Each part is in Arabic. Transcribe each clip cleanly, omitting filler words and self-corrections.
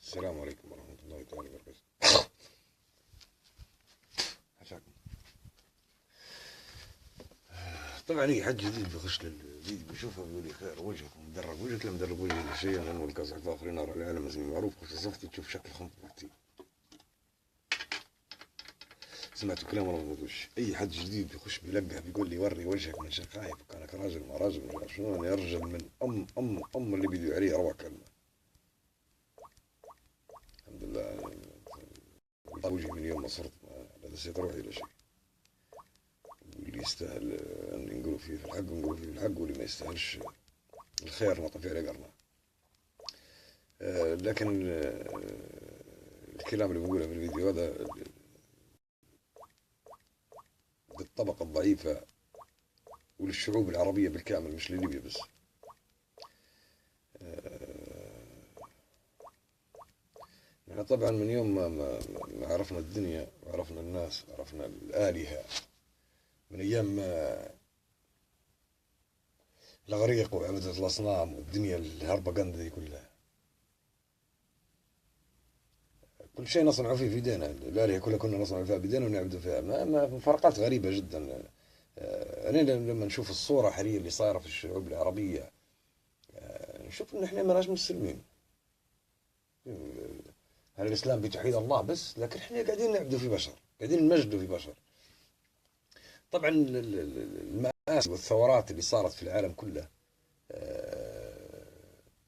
السلام عليكم ورحمة الله تعالى وبركاته. حشاكم. طبعا أي حد جديد بيخش للفيديو بيشوفها بيقول لي خير وجهكم مدرب وجهك لا مدرب وجهي لشيء لأنه القزح فاخرين أرى العالم اسمي معروف خش صفتي تشوف شكل خنط وقتي. سمعتوا كلام ولا ما سمعتوش؟ أي حد جديد بيخش بيلقى بيقول لي وري وجهك من شيء خايف كأنك راجل ما راجل مش عارف شنو أنا أرجل من أم اللي بيدعو عليه أروع كلمة. الحمد لله وجهي من يوم ما صرت لا دسيت روحي ولا شيء. واللي يستاهل أن نقولوا فيه في الحق نقولوا فيه في الحق واللي ما يستاهلش الخير نطفي عليه قرنه. لكن الكلام اللي بقوله في الفيديو هذا للطبقة الضعيفة وللشعوب العربية بالكامل مش لليبيا بس. نحن طبعا من يوم ما عرفنا الدنيا وعرفنا الناس وعرفنا الآلهة من أيام الأغريق وعبدة الأصنام والدنيا الهربقندة دي كلها، كل شيء نصنعه فيه في ايدينا، الآلهة كلها كنا نصنع فيها بيدينا ونعبد فيها، ما مفارقات غريبة جدا. أنا لما نشوف الصورة حاليا اللي صايرة في الشعوب العربية نشوف إن إحنا مناش مسلمين. هل الإسلام بتوحيد الله بس، لكن إحنا قاعدين نعبدوا في بشر، قاعدين نمجدوا في بشر. طبعا المآسي والثورات اللي صارت في العالم كله،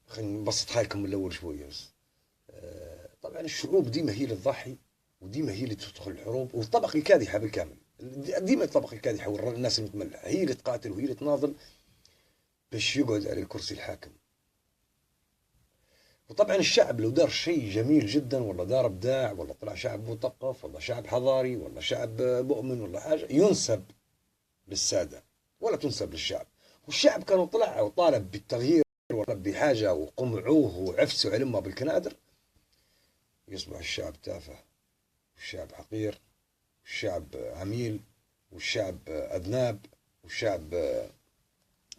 خلينا نبسطها لكم من الأول شوية بس. طبعا الشعوب ديما هي اللي تضحي وديما هي اللي تدخل الحروب، والطبقة الكادحة بالكامل ديما الطبقة الكادحة والناس المتملحة هي اللي تقاتل وهي اللي تناضل باش يقعد على الكرسي الحاكم. وطبعا الشعب لو دار شيء جميل جدا والله دار ابداع والله طلع شعب مثقف والله شعب حضاري والله شعب مؤمن ولا حاجة ينسب للسادة ولا تنسب للشعب. والشعب كانوا طلع وطالب بالتغيير وطالب بحاجة وقمعوه وعفسوا علمه بالكنادر، يصبح الشعب تافه والشعب حقير والشعب عميل والشعب أذناب والشعب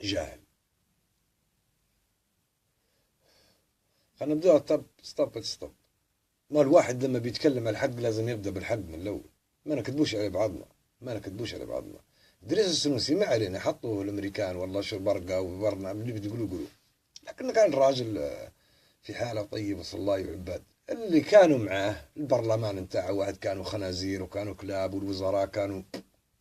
جاهل. خلينا نبدأ ستوب. ما الواحد لما بيتكلم على الحق لازم يبدأ بالحق من الأول، ما نكذبوش على بعضنا. دريس السنوسي ما علينا حطوه الأمريكان والله شو برقة وبرنا اللي بتقولوا، لكن كان الراجل في حالة طيب وصلى الله وعباد. اللي كانوا معاه البرلمان نتاعه واحد كانوا خنازير وكانوا كلاب والوزراء كانوا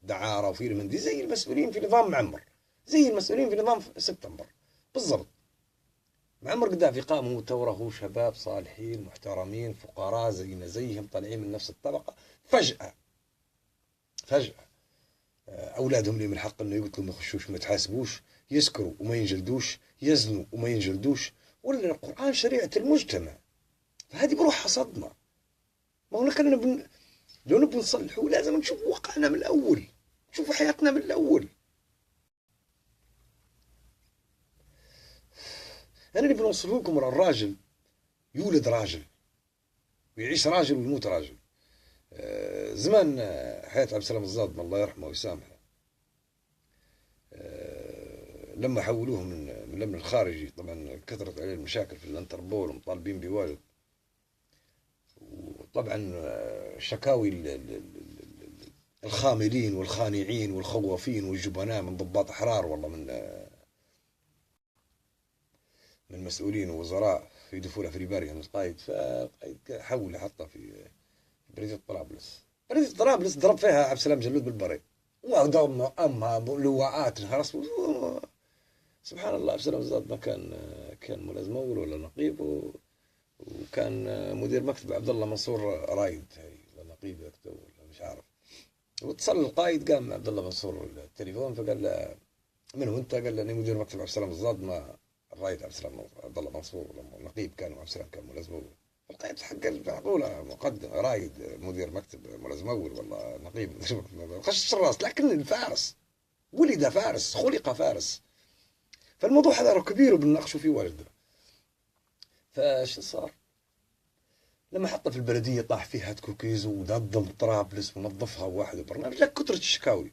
دعارة وفي من دي زي المسؤولين في نظام معمر، زي المسؤولين في نظام سبتمبر بالضبط. معمر قدافي قام هو ثورة، هو شباب صالحين محترمين فقراء زينا زيهم طالعين من نفس الطبقة، فجأة أولادهم اللي من الحق إنه يقتلوا ما يخشوش ما يتحاسبوش، يسكروا وما ينجلدوش، يزنوا وما ينجلدوش، ولا القرآن شريعة المجتمع. فهذه بروحها صدمة. ما هو لو نبي نصلحه لازم نشوف واقعنا من الأول، نشوف حياتنا من الأول. أنا اللي بنوصله لكم الراجل يولد راجل ويعيش راجل ويموت راجل. زمان حياة عبد السلام الزاد الله يرحمه ويسامحه، لما حولوه من الأمن الخارجي طبعا كثرت عليه المشاكل في الانتربول ومطالبين بوالد، وطبعا شكاوي الخاملين والخانعين والخوافين والجبناء من ضباط أحرار والله من مسؤولين ووزراء في دفولة فريباريا من القائد. فالقائد حول حطه في بريدة طرابلس. بريدة طرابلس ضرب فيها عبد السلام جلود بالبري وضم أمها لواءات الهرس. سبحان الله عبد السلام الزاد ما كان ملازم أول ولا نقيب، وكان مدير مكتب عبد الله منصور رايد ولا نقيب يكتب ولا مش عارف. واتصل القائد قام عبد الله منصور التليفون فقال له من هو انت؟ قال له اني مدير مكتب عبد السلام الزاد ما الرايد عبد الله منصور ولا نقيب كان وعبد السلام كان ملازم أول. القائد حق معقولة مقدم رايد مدير مكتب ملازم أول والله نقيب خش الراس. لكن الفارس ولد فارس خلق فارس، فالموضوع هذا كبير وبنناقشوا فيه والده. فايش صار؟ لما حطه في البلدية طاح فيها كوكيز ونظم طرابلس ونظفها واحد وبرنامج، لك كثرة الشكاوي.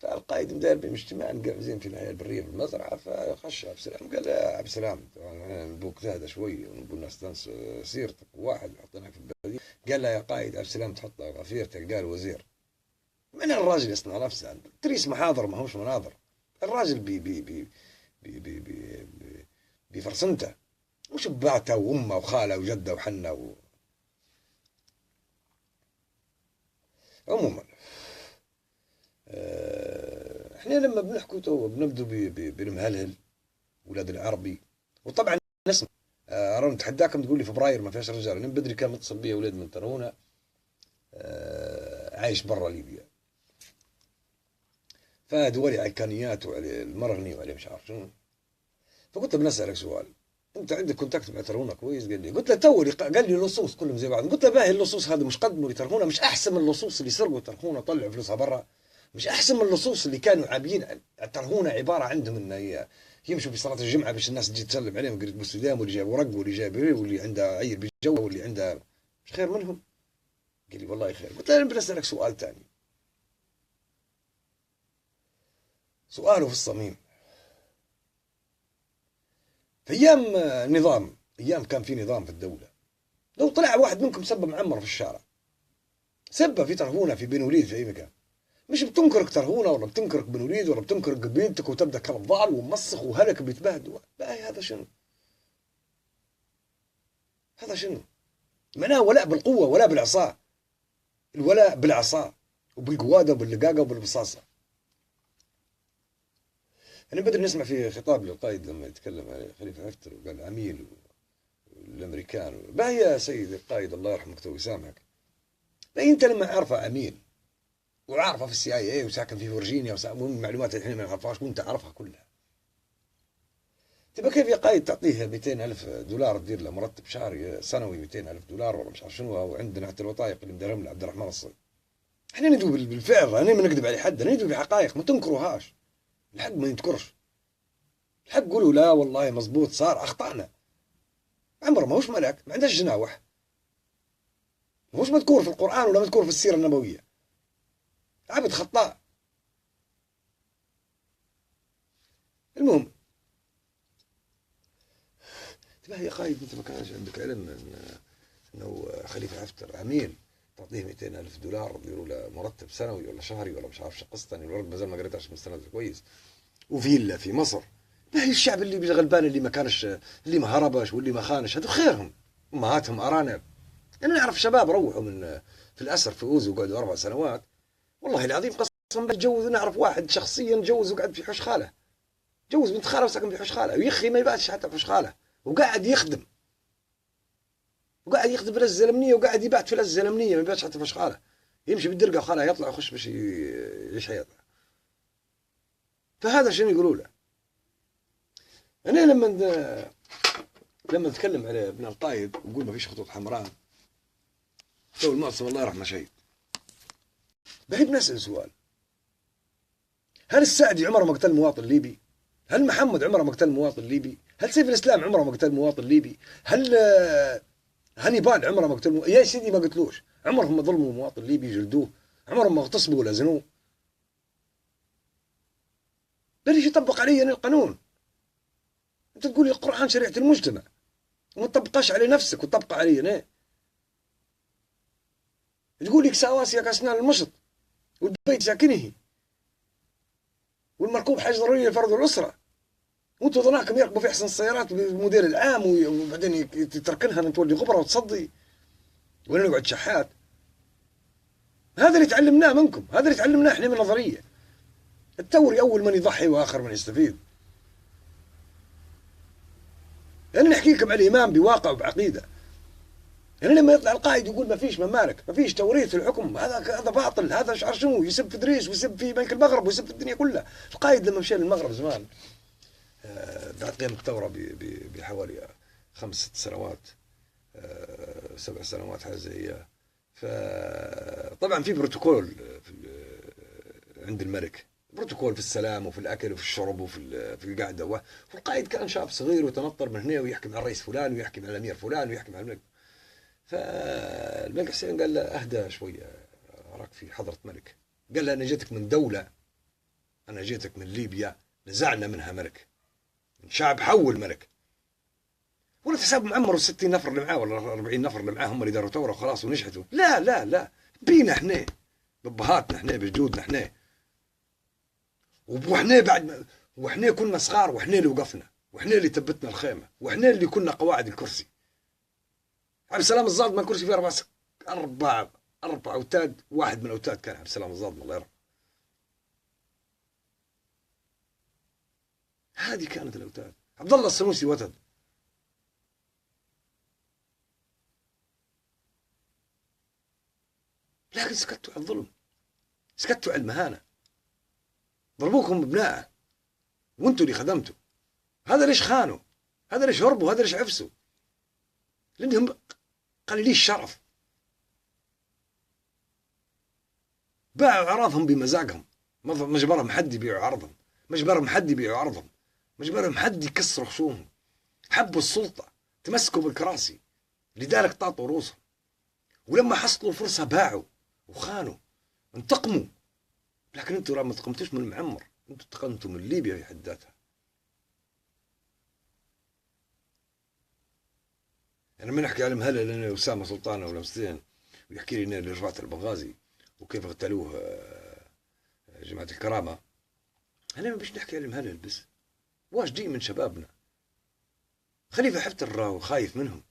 فالقائد مداير بهم اجتماع قاعدين في النهايه البريه في المزرعه، فخش عبد السلام قال يا عبد السلام نبوك تهدى شوي ونبو الناس تنسى سيرتك، واحد حطيناك في البلديه. قال له يا قائد عبد السلام تحط غفير تلقاه الوزير. من الراجل يصنع نفسه؟ تريس محاضر ما همش مناظر. الراجل بفرسنته، مش ببعته وامه وخاله وجده وحنه عموما احنا لما بنحكوا تو بنبدو بالمهلهل ولاد العربي. وطبعا نسمع انا نتحداكم تقول لي فبراير ما فيهاش رجال. انا بدري كان متصل بي ولد من ترونه عايش برا ليبيا، فدولي على الكانيات وعلى المرغني وعلى مش عارف شنو. فقلت له بنسألك سؤال، انت عندك كونتاكت مع ترهونه كويس؟ قال لي. قلت له تو قال لي اللصوص كلهم زي بعض. قلت له باهي اللصوص هذا مش قدموا لترهونه؟ مش احسن من اللصوص اللي سرقوا ترهونه طلعوا فلوسها برا؟ مش احسن من اللصوص اللي كانوا عابيين ترهونه عباره عندهم انه يمشوا في صلاه الجمعه باش الناس تجي تسلم عليهم ويقول بوس ايديهم، واللي جايب ورق واللي جايب واللي عنده عيل بيتجوز واللي عنده مش خير منهم؟ قال لي والله خير. قلت له انا بسالك سؤال ثاني، سؤاله في الصميم. في ايام نظام، ايام كان في نظام في الدوله، لو طلع واحد منكم سب معمر في الشارع، سبه في ترهونه في بن وليد في اي مكان، مش بتنكرك ترهونه ولا بتنكرك بن وليد ولا بتنكرك قبيلتك وتبدا كالضال ومسخ وهلك بيتبهدوا. باهي هذا شنو؟ هذا شنو؟ معناه ولاء بالقوه ولا بالعصا. الولاء بالعصا وبالقواده وباللقاقه وبالبصاصه. انا بدري نسمع في خطاب للقائد لما يتكلم على خليفه حفتر وقال عميل والامريكان. باهي يا سيدي القائد الله يرحمك تو يسامحك، باهي انت لما عارفه عميل وعارفه في السي اي اي وساكن في فورجينيا ومعلومات الحين ما نعرفهاش وانت عارفها كلها، تبقى كيف يا قائد تعطيه 200,000 دولار تدير له مرتب شهري سنوي 200,000 دولار ولا مش عارف شنو؟ وعندنا حتى الوثائق اللي مديرهم لعبد الرحمن الصي. احنا ندوي بالفعل، انا ما نكذب على حد، انا ندوي بحقائق ما تنكروهاش. الحق ما ينتكرش، الحق قولوا لا والله مزبوط صار اخطانا. عمره ما هوش ملك، ما عندهش جناوح، ما هوش مذكور في القران ولا مذكور في السيره النبويه، عبد خطاء. المهم تبقى يا قائد انت ما كانش عندك علم انه خليفه حفتر عميل تعطيه 200,000 دولار يديروا له مرتب سنوي ولا شهري ولا مش عارف شو قصته؟ الورق مازال ما قريتهاش مستند كويس. وفيلا في مصر. ما هي الشعب اللي غلبان اللي ما كانش، اللي ما هربش واللي ما خانش، هذو خيرهم امهاتهم ارانب. انا نعرف شباب روحوا من في الاسر في اوزو وقعدوا 4 سنوات، والله العظيم قسم بالله نعرف واحد شخصيا جوز وقعد في حوش خاله، جوز بنت خاله وسكن في حوش خاله، ويخي ما يباتش حتى في حوش خاله، وقاعد يخدم في الزلمنيه، وقاعد يبات في الزلمنيه ما يباتش حتى في حوش خاله، يمشي بالدرقه وخاله يطلع يخش باش يعيش حياته. فهذا شنو يقولوا له؟ انا لما نتكلم على ابن القائد ونقول ما فيش خطوط حمراء، تو المعصم الله يرحمه شهيد. بحب نسأل سؤال، هل السعدي عمره ما قتل مواطن ليبي؟ هل محمد عمره ما قتل مواطن ليبي؟ هل سيف الاسلام عمره ما قتل مواطن ليبي؟ هل هانيبال عمره ما قتل يا سيدي ما قتلوش، عمرهم ما ظلموا مواطن ليبي جلدوه، عمرهم ما اغتصبوا ولا زنوه. بليش يطبق علي أنا القانون؟ انت تقول لي القرآن شريعة المجتمع وما تطبقاش على نفسك وتطبق علي انا. تقول لك سواسية كاسنان المشط والبيت ساكنه والمركوب حاجة ضرورية لفرض الأسرة، وانتوا ظناكم يركبوا في احسن السيارات بالموديل العام وبعدين تركنها تولي غبره وتصدي ولا نقعد شحات. هذا اللي تعلمناه منكم، هذا اللي تعلمناه احنا من نظريه. الثوري اول من يضحي واخر من يستفيد. انا نحكي لكم على الايمان بواقع وبعقيده. يعني لما يطلع القائد يقول ما فيش ممالك، ما فيش توريث في الحكم، هذا باطل، هذا شعر شنو، يسب في ادريس ويسب في بنك المغرب ويسب في الدنيا كلها. القائد لما مشى للمغرب زمان بعد قيام الثورة بحوالي 5 سنوات 7 سنوات حاجة زي، فطبعا في بروتوكول عند الملك، بروتوكول في السلام وفي الأكل وفي الشرب وفي القعدة. والقائد كان شاب صغير وتنطر من هنا ويحكي مع الرئيس فلان ويحكي مع الأمير فلان ويحكي مع الملك. فالملك حسين قال له أهدى شوية، أراك في حضرة ملك. قال له أنا جيتك من دولة أنا جيتك من ليبيا، نزعنا منها ملك، شعب حول ملك، ولا تحسب معمر 60 نفر اللي معاه ولا 40 نفر اللي معاه هم اللي داروا ثوره وخلاص ونجحتوا. لا لا لا، بينا احنا، بابهاتنا احنا، بجدودنا احنا، واحنا بعد واحنا كنا صغار، واحنا اللي وقفنا، واحنا اللي ثبتنا الخيمه، واحنا اللي كنا قواعد الكرسي. عبد السلام الزاد ما كرسي فيه أربع أوتاد، واحد من الأوتاد كان عبد السلام الزاد الله يرحمه. هذه كانت الأوتاد. عبد الله السنوسي وتد، لكن سكتوا على الظلم، سكتوا على المهانة، ضربوكم بابنائه وانتوا اللي خدمتوا. هذا ليش خانوا؟ هذا ليش هربوا؟ هذا ليش عفسوا؟ لأنهم قليلي الشرف، باعوا أعراضهم بمزاجهم، مجبرهم حد يبيعوا عرضهم، مجبرهم حد يبيعوا عرضهم، مجبرهم حد يكسروا خصومهم. حبوا السلطة، تمسكوا بالكراسي، لذلك طاطوا رؤوسهم، ولما حصلوا فرصة باعوا وخانوا، انتقموا. لكن انتوا ما انتقمتوش من المعمر، انتوا انتقمتوا من ليبيا في حد ذاتها. انا ما نحكي على مهلل انا اسامه سلطان ولا مسلين ويحكي لي اللي رفعت البنغازي وكيف اغتالوه جماعه الكرامه. انا ما بيش نحكي على مهلل بس، واجدين من شبابنا. خليفه حفتر خايف منهم،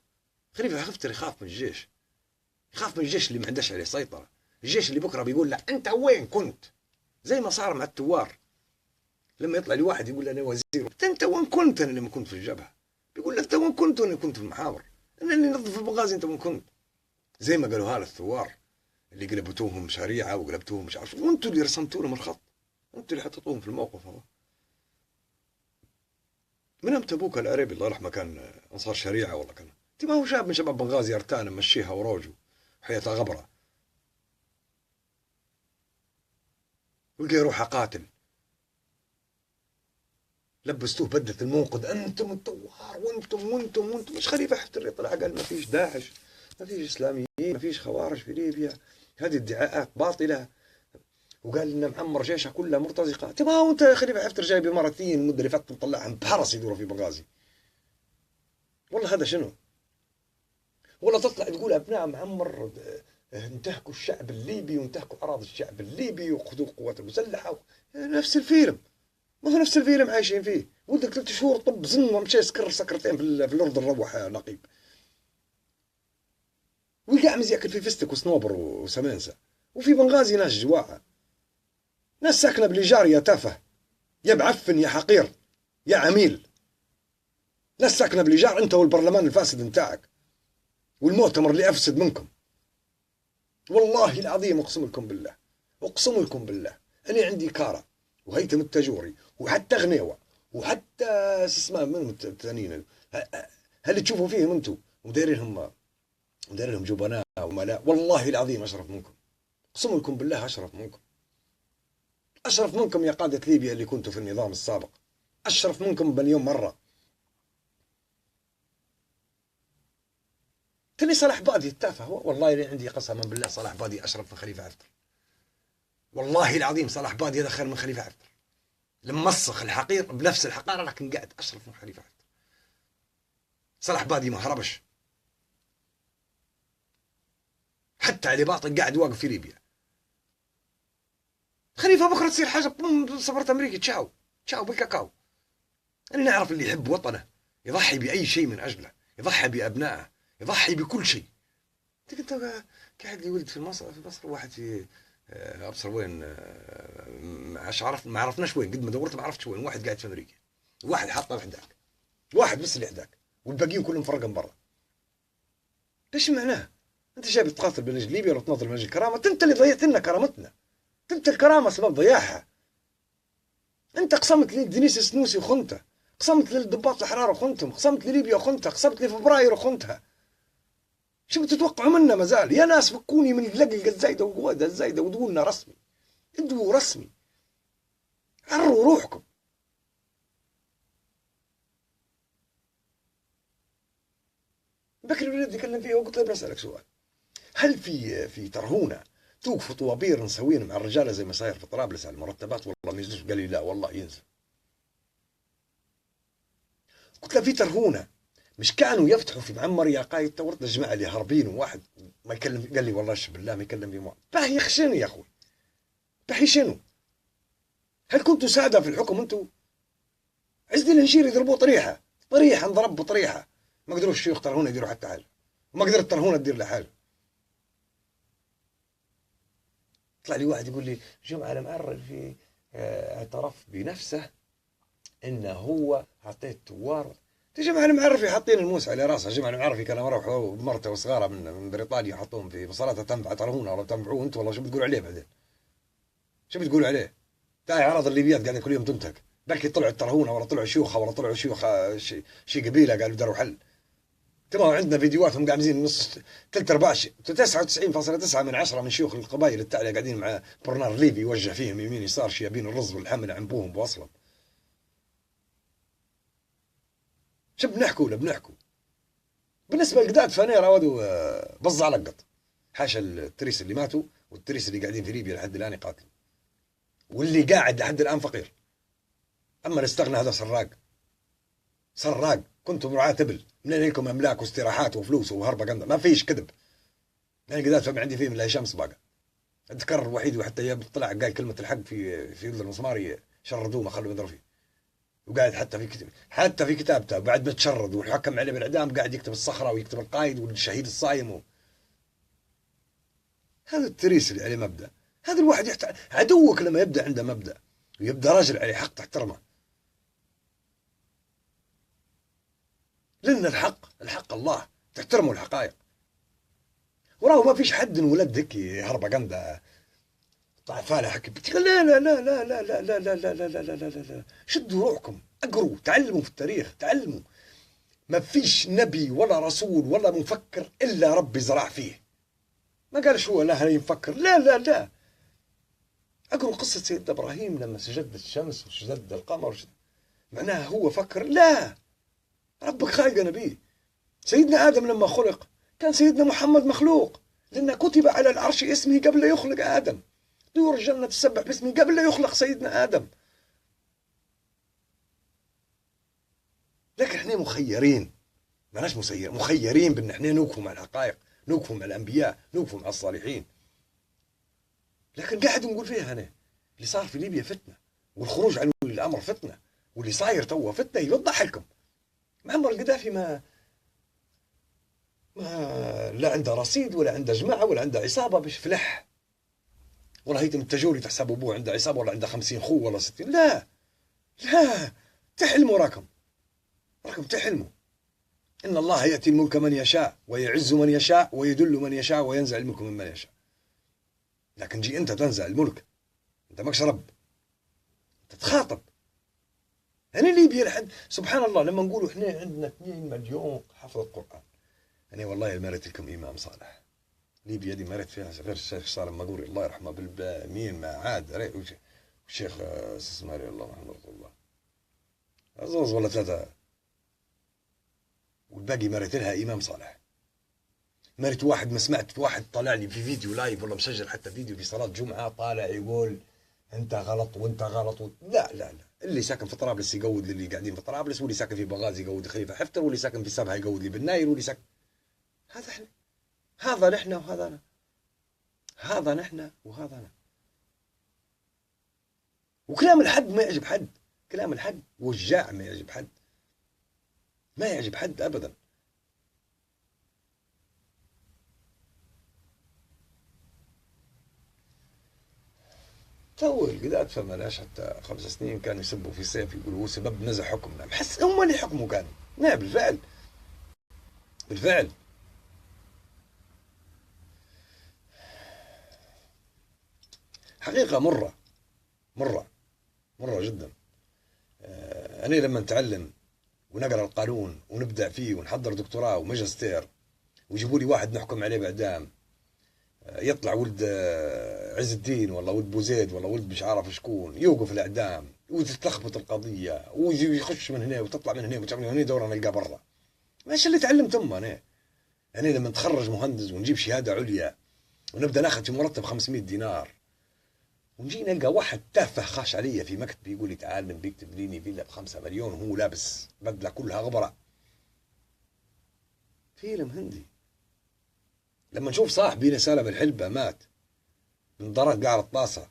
خليفه حفتر يخاف من الجيش، يخاف من الجيش اللي ما عندهش عليه سيطره، الجيش اللي بكره بيقول له انت وين كنت، زي ما صار مع التوار. لما يطلع لي واحد يقول انا وزير، انت وين كنت؟ انا لما كنت في الجبهه. بيقول لك انت وين كنت؟ وانا كنت في المحاور. انا اللي نظف البنغازي، انت وين كنت؟ زي ما قالوا هذا الثوار اللي قلبتوهم شريعه وقلبتوهم مش عارف، وانتوا اللي رسمتوا لهم الخط، انتوا اللي حطيتوهم في الموقف هذا. من امتى ابوك العربي الله يرحمه كان انصار شريعه؟ والله كان ما هو شاب من شباب بنغازي ارتان مشيها وروجه حياتها غبره، ولقى يروح قاتل، لبستوه بدلة المنقذ، انتم الثوار وانتم مش خليفه حفتر يطلع قال ما فيش داعش، ما فيش اسلاميين، ما فيش خوارج في ليبيا، هذه ادعاءات باطله، وقال ان معمر جيشها كلها مرتزقه. تبغى وانت خليفه حفتر جايب اماراتيين المده اللي فاتت مطلعهم بحرس يدوروا في بنغازي. والله هذا شنو؟ ولا تطلع تقول ابناء معمر انتهكوا الشعب الليبي وانتهكوا اراضي الشعب الليبي وخذوا القوات المسلحه. نفس الفيلم، ما هو نفس الفيلم عايشين فيه. ولدك 3 شهور طب زن ومشي سكرتين في الاردن روح نقيب، ويقعمز ياكل في فستك وصنوبر وسمنسه. وفي بنغازي ناس جواعه، ناس ساكنه بالايجار يا تافه، يا معفن يا حقير يا عميل. ناس ساكنه بالايجار انت والبرلمان الفاسد نتاعك والمؤتمر اللي افسد منكم. والله العظيم اقسم لكم بالله، اقسم لكم بالله، انا عندي كاره وهيثم التجوري وحتى غنيوه وحتى اسمه منهم الثانيين هل تشوفوا فيهم انتم ودايرينهم جبناء وملاء. والله العظيم اشرف منكم، اقسم لكم بالله اشرف منكم، اشرف منكم يا قاده ليبيا اللي كنتوا في النظام السابق، اشرف منكم بمليون مره. تاني صلاح بادي التافه هو، والله اللي عندي قسما بالله صلاح بادي اشرف من خليفه حفتر. والله العظيم صلاح بادي هذا خير من خليفه حفتر، لمسخ الحقير بنفس الحقاره لكن قاعد اشرف من خليفه حفتر. صلاح بادي ما هربش، حتى علي باطل قاعد واقف في ليبيا. خليفه بكره تصير حاجه بوم سفرت امريكا تشاو تشاو بالكاكاو. انا نعرف اللي يحب وطنه يضحي باي شيء من اجله، يضحي بابنائه، يضحي بكل شيء. انت قاعد لي ولد في مصر، في مصر واحد في ابصر وين، ما عرفناش وين، قد ما دورت ما عرفتش وين. واحد قاعد في امريكا، واحد حاطه لحداك، واحد بس اللي حداك، والباقيين كلهم فرقهم برا. ايش معناه؟ انت جاي تقاتل من اجل ليبيا ولا تناضل من اجل الكرامه؟ انت اللي ضيعت لنا كرامتنا، انت الكرامه سبب ضياعها. انت قسمت لي دينيس السنوسي وخنته، قسمت للضباط الاحرار وخنتهم، قسمت لليبيا وخنتها، قسمت لي فبراير وخنتها. شو بتتوقعوا منا مازال؟ يا ناس فكوني من اللقلقه الزايده وقواده الزايده ودوا لنا رسمي، ادوا رسمي، عروا روحكم. بكري الوليد يتكلم فيها وقلت له بسألك سؤال، هل في ترهونه توقفوا طوابير نسوين مع الرجاله زي ما صاير في طرابلس على المرتبات، والله ما ينزلش. قال لي لا والله ينزل. قلت له في ترهونه، مش كانوا يفتحوا في معمر يا قايد تورط الجماعه اللي هاربين، وواحد ما يكلم. قال لي والله شب بالله ما يكلم في باهي يخشني يا اخوي، باهي شنو؟ هل كنتوا ساده في الحكم انتوا؟ عز الدين الهشيري يضربوه طريحه، طريحه انضرب بطريحه، ما قدروا الشيوخ ترهونه يديروا حتى حاجه، وما قدرت ترهونه تدير له حاجه. طلع لي واحد يقول لي جمعه المعرفي اعترف بنفسه انه هو عطيت توار. جمعه المعرفي حاطين الموس على راسه. جمعه المعرفي كان روحوا بمرته وصغاره من بريطانيا حطوهم في مصالات تنبع ترهونه ولا تنبعوه انت، والله شو بتقول عليه بعدين؟ شو بتقول عليه؟ تاعي عرض الليبيات قاعدين كل يوم تنتهك، بلكي طلعوا ترهونه ولا طلعوا شيوخه ولا طلعوا شيوخ شي قبيله قالوا داروا حل. تمام عندنا فيديوهاتهم قاعدين نص ثلث ارباع 99.9 من شيوخ القبائل التاليه قاعدين مع برنار ليبي يوجه فيهم يمين يسار شيابين الرز والحمل عن بوهم بوصلهم. شو بنحكوا ولا بنحكوا؟ بالنسبه لقداد فانيرا ودوا بز على القط، حاشا التريس اللي ماتوا والتريس اللي قاعدين في ليبيا لحد الان يقاتلوا، واللي قاعد لحد الان فقير. اما اللي استغنى هذا سراق، سراق. كنتم رعاة ابل، منين لكم املاك واستراحات وفلوس وهربه قنده؟ ما فيش كذب. يعني قداد فما عندي فيه من لا شمس باقه. اتذكر الوحيد وحتى طلع قال كلمه الحق في ولد المسماري شردوه ما خلوه يضرب فيه، وقاعد حتى في كتابته بعد ما تشرد والحكم عليه بالاعدام قاعد يكتب الصخره ويكتب القائد والشهيد الصايم هذا التريس اللي عليه مبدا. هذا الواحد يحتاج. عدوك لما يبدا عنده مبدا ويبدا راجل عليه حق تحترمه، لان الحق الله، تحترموا الحقائق. وراه ما فيش حد انولد هيك هربه قنده طعفاله حكي لا لا لا لا لا لا لا لا لا لا لا لا لا لا. شدوا روحكم، اقروا، تعلموا في التاريخ، تعلموا. ما فيش نبي ولا رسول ولا مفكر الا ربي زرع فيه. ما قالش هو لا يفكر، لا لا لا. اقروا قصه سيدنا ابراهيم لما سجد الشمس وسجد القمر، معناها هو فكر؟ لا، ربك خالق نبيه. سيدنا ادم لما خلق كان سيدنا محمد مخلوق، لأن كتب على العرش اسمه قبل لا يخلق آدم. طيور الجنة تسبح باسمه قبل لا يخلق سيدنا آدم. لكن احنا مخيرين، ماناش مسير، مخيرين بان احنا نوقفوا مع الحقائق، نوقفوا مع الأنبياء، نوقفوا مع الصالحين. لكن قاعد نقول فيها أنا اللي صار في ليبيا فتنة، والخروج عن ولي الأمر فتنة، واللي صاير توا فتنة. يوضح لكم معمر القذافي ما لا عنده رصيد ولا عنده جماعة ولا عنده عصابة باش فلح. والله هيتم التجوري تحسبوا ابوه عنده عصابة ولا عنده 50 خو ولا 60. لا لا، تحلموا راكم تحلموا. إن الله يأتي الملك من يشاء ويعز من يشاء ويدل من يشاء وينزع الملك ممن يشاء. لكن جي أنت تنزع الملك، أنت ماكش رب، تتخاطب. يعني ليبيا لحد سبحان الله لما نقولوا احنا عندنا 2 مليون حفظ القرآن، يعني والله مرت لكم إمام صالح. ليبيا دي مرت فيها غير الشيخ صالح مقوري الله يرحمه بالمين ما عاد والشيخ اسماعيل الله محمد رسول الله أظن ولا 3، والباقي مرت لها إمام صالح. مرت واحد، ما سمعت واحد طالع لي في فيديو لايف ولا مسجل حتى فيديو في صلاة جمعة طالع يقول أنت غلط وأنت غلط لا لا لا. اللي ساكن في طرابلس يقود للي قاعدين في طرابلس، واللي ساكن في بغازي يقود خليفة حفتر، واللي ساكن في سبها يقود لي بالنايل، واللي ساكن هذا احنا، هذا نحن وهذا أنا، هذا نحن وهذا أنا. وكلام الحق ما يعجب حد، كلام الحق وجاع ما يعجب حد، ما يعجب حد أبدا. تو القداد فما لاش حتى 5 سنين كانوا يسبوا في سيف يقولوا هو سبب نزع حكمنا. بحس هم اللي حكموا كانوا. نعم بالفعل، بالفعل. حقيقة مرة مرة مرة جدا. أنا لما نتعلم ونقرأ القانون ونبدع فيه ونحضر دكتوراه وماجستير ويجيبوا لي واحد نحكم عليه بإعدام، يطلع ولد عز الدين والله ولد بوزيد والله ولد مش عارف شكون، يوقف الإعدام وتتلخبط القضية ويخش من هنا وتطلع من هنا وتعمل هنا دورة نلقاه برا. ماشي اللي تعلمت أنا. يعني لما نتخرج مهندس ونجيب شهادة عليا ونبدا ناخذ في مرتب 500 دينار، ونجي نلقى واحد تافه خاش علي في مكتبي يقول لي تعال نبيك تبنيني فيلا ب5 مليون وهو لابس بدله كلها غبره. فيلم هندي. لما نشوف صاحبي سالم الحلبة مات من ضرر قعر الطاسة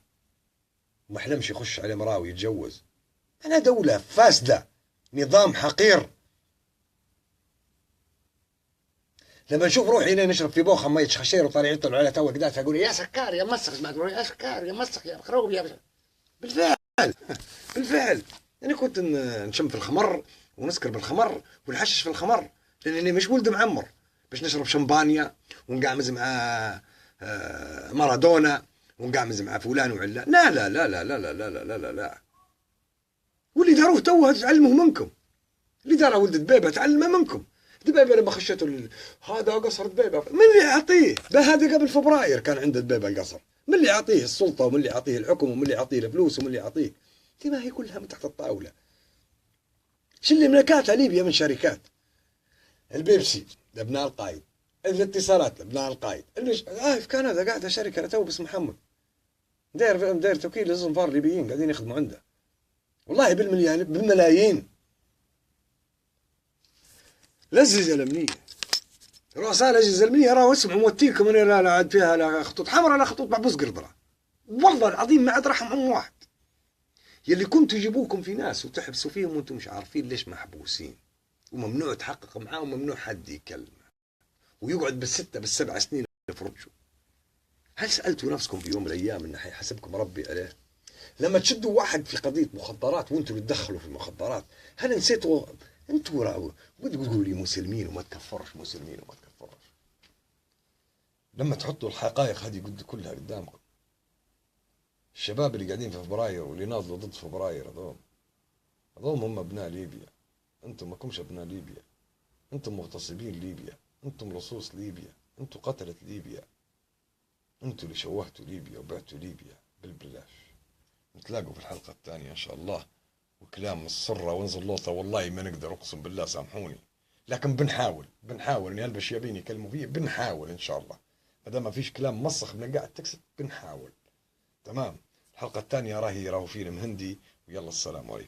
وما حلمش يخش عليه مراه ويتجوز. أنا دولة فاسدة، نظام حقير. لما نشوف روحي هنا نشرب في بوخه مية خشير وطالع يطلعوا على تو قداس يقول يا سكار يا مسخ، ما تقول يا سكار يا مسخ يا مخروب يا بالفعل. بالفعل يعني كنت نشم في الخمر ونسكر بالخمر ونحشش في الخمر، لاني مش ولد معمر باش نشرب شمبانيا ونقعمز مع مارادونا ونقعمز مع فلان وعلا. لا لا لا لا لا لا لا لا لا لا. واللي داروه توه تعلموه منكم، اللي داره ولد دبيبه تعلمه منكم. دبيبه لما خشيتوا هذا قصر دبيبه، من اللي يعطيه؟ هذا قبل فبراير كان عنده دبيبه القصر، من اللي يعطيه السلطه ومن اللي يعطيه الحكم ومن اللي يعطيه الفلوس ومن اللي يعطيه؟ دي ما هي كلها من تحت الطاوله. شو اللي ملكاتها ليبيا من شركات؟ البيبسي لابناء القايد، الاتصالات لابناء القايد، في كندا قاعده شركه تو باسم محمد داير توكيل للزنفار ليبيين قاعدين يخدموا عنده، والله بالملايين. الأجهزة الأمنية، رؤساء الأجهزة الأمنية راهو اسمعوا موتيلكم أنا لا عاد فيها لا خطوط حمراء لا خطوط بعبوس قرضرة، والله العظيم ما عاد رحم أم واحد. يلي كنتوا يجيبوكم في ناس وتحبسوا فيهم وانتم مش عارفين ليش محبوسين، وممنوع تحقق معاهم وممنوع حد يكلمه ويقعد بالسبع سنين يفرجوا. هل سألتوا نفسكم في يوم من الأيام إن حيحاسبكم ربي عليه؟ لما تشدوا واحد في قضية مخدرات وانتم اللي تدخلوا في المخدرات، هل نسيتوا انتوا راهو وتقولوا لي مسلمين وما تكفرش مسلمين وما تكفرش؟ لما تحطوا الحقائق هذه كلها قدامكم، الشباب اللي قاعدين في فبراير واللي ناضلوا ضد فبراير هذول هم ابناء ليبيا. انتم ما كمش ابناء ليبيا، انتم مغتصبين ليبيا، انتم لصوص ليبيا، انتم قتلة ليبيا، انتم اللي شوهتوا ليبيا وبعتوا ليبيا بالبلاش. نتلاقوا في الحلقة الثانية ان شاء الله، وكلام السرة ونزلوطة والله ما نقدر اقسم بالله سامحوني، لكن بنحاول اني البس يابين يكلموا فيه، بنحاول ان شاء الله ما دام ما فيش كلام مسخ من قاعد تكسب بنحاول. تمام. الحلقة الثانية راهو فيلم هندي، ويلا السلام عليكم.